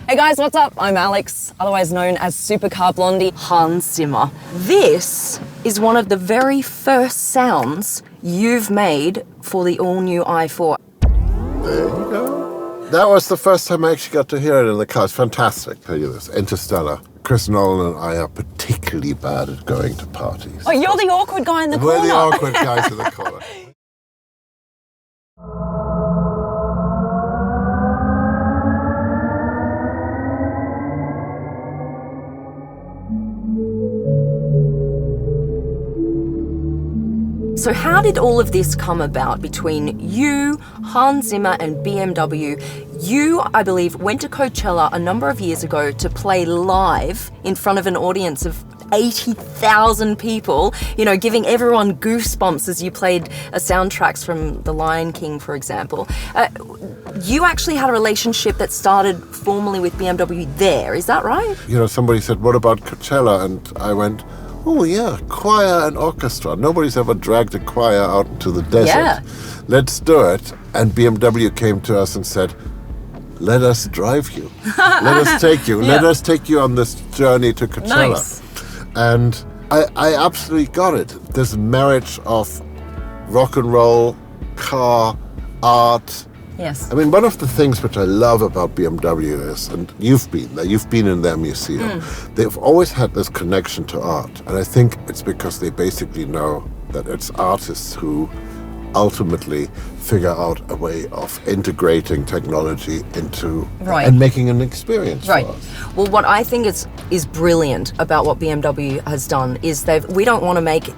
Hey guys, what's up? I'm Alex, otherwise known as Supercar Blondie. Hans Zimmer. This is one of the very first sounds you've made for the all-new i4. There you go. That was the first time I actually got to hear it in the car. It's fantastic. Tell you this, Interstellar. Chris Nolan and I are particularly bad at going to parties. Oh, you're the awkward guy in the corner. We're the awkward guys in the corner. So how did all of this come about between you, Hans Zimmer, and BMW? You, I believe, went to Coachella a number of years ago to play live in front of an audience of 80,000 people, you know, giving everyone goosebumps as you played soundtracks from The Lion King, for example. You actually had a relationship that started formally with BMW there, is that right? You know, somebody said, what about Coachella? And I went, oh yeah, choir and orchestra. Nobody's ever dragged a choir out into the desert. Yeah. Let's do it. And BMW came to us and said, let us drive you. Let us take you. Yeah. Let us take you on this journey to Coachella. Nice. And I absolutely got it. This marriage of rock and roll, car, art. Yes. I mean, one of the things which I love about BMW is, and you've been there, you've been in their museum, they've always had this connection to art. And I think it's because they basically know that it's artists who ultimately figure out a way of integrating technology into and making an experience for us. Well, what I think is brilliant about what BMW has done is we don't want to make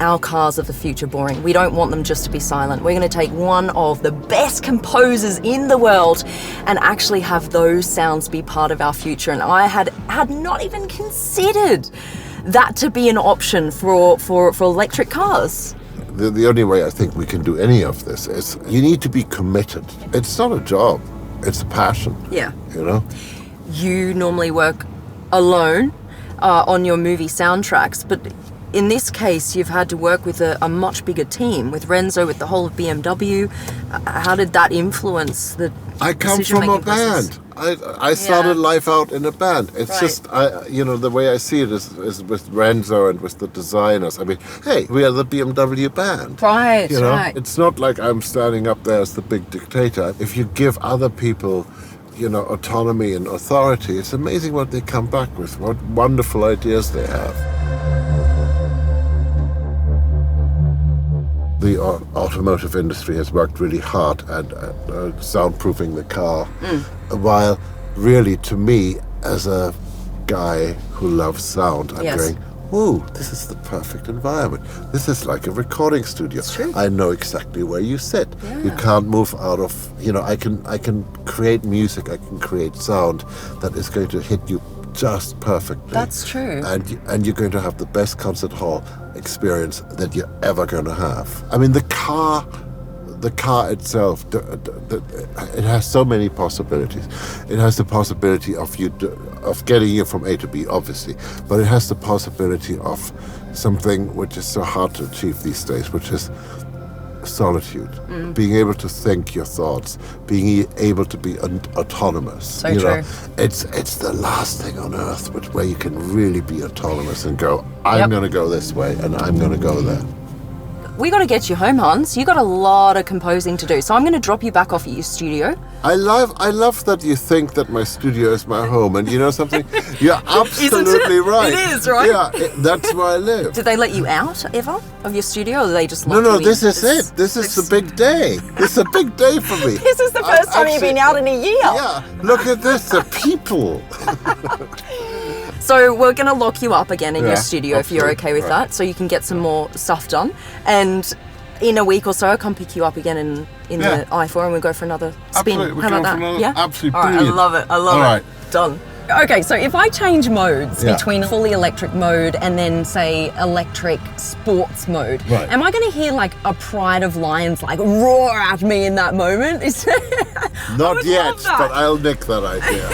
our cars of the future boring. We don't want them just to be silent. We're going to take one of the best composers in the world and actually have those sounds be part of our future. And I had not even considered that to be an option for electric cars. The only way I think we can do any of this is you need to be committed. It's not a job, it's a passion. Yeah. You know? You normally work alone on your movie soundtracks, but in this case, you've had to work with a much bigger team, with Renzo, with the whole of BMW. How did that influence the I come from a process? band. I started life out in a band. It's just, the way I see it is with Renzo and with the designers. I mean, hey, we are the BMW band. Right, you know? right. It's not like I'm standing up there as the big dictator. If you give other people, you know, autonomy and authority, it's amazing what they come back with, what wonderful ideas they have. The automotive industry has worked really hard at soundproofing the car, while really, to me, as a guy who loves sound, I'm going, ooh, this is the perfect environment. This is like a recording studio. It's true. I know exactly where you sit. Yeah. You can't move out of, you know, I can create music, I can create sound that is going to hit you just perfectly. That's true. And you're going to have the best concert hall experience that you're ever going to have. I mean, the car itself, it has so many possibilities. It has the possibility of getting you from A to B, obviously, but it has the possibility of something which is so hard to achieve these days, which is solitude, being able to think your thoughts, being able to be autonomous. So true. It's the last thing on earth where you can really be autonomous and go, I'm going to go this way and I'm going to go there. We got to get you home, Hans. You got a lot of composing to do, so I'm going to drop you back off at your studio. I love that you think that my studio is my home, and you know something? You're absolutely right. It is, right? Yeah, that's where I live. Did they let you out ever of your studio, or did they just lock you No, in? this is it. This is the big day. This is a big day for me. This is the first time you've been out in a year. Yeah, look at this, the people. So we're going to lock you up again in your studio if you're absolutely. okay with that, so you can get some more stuff done. And in a week or so, I'll come pick you up again in the i4 and we'll go for another spin. Absolutely. How about that? Yeah? Absolutely All right, brilliant. I love it. All right. Done. Okay, so if I change modes between fully electric mode and then, say, electric sports mode, am I going to hear like a pride of lions like roar at me in that moment? Not yet, but I'll nick that idea.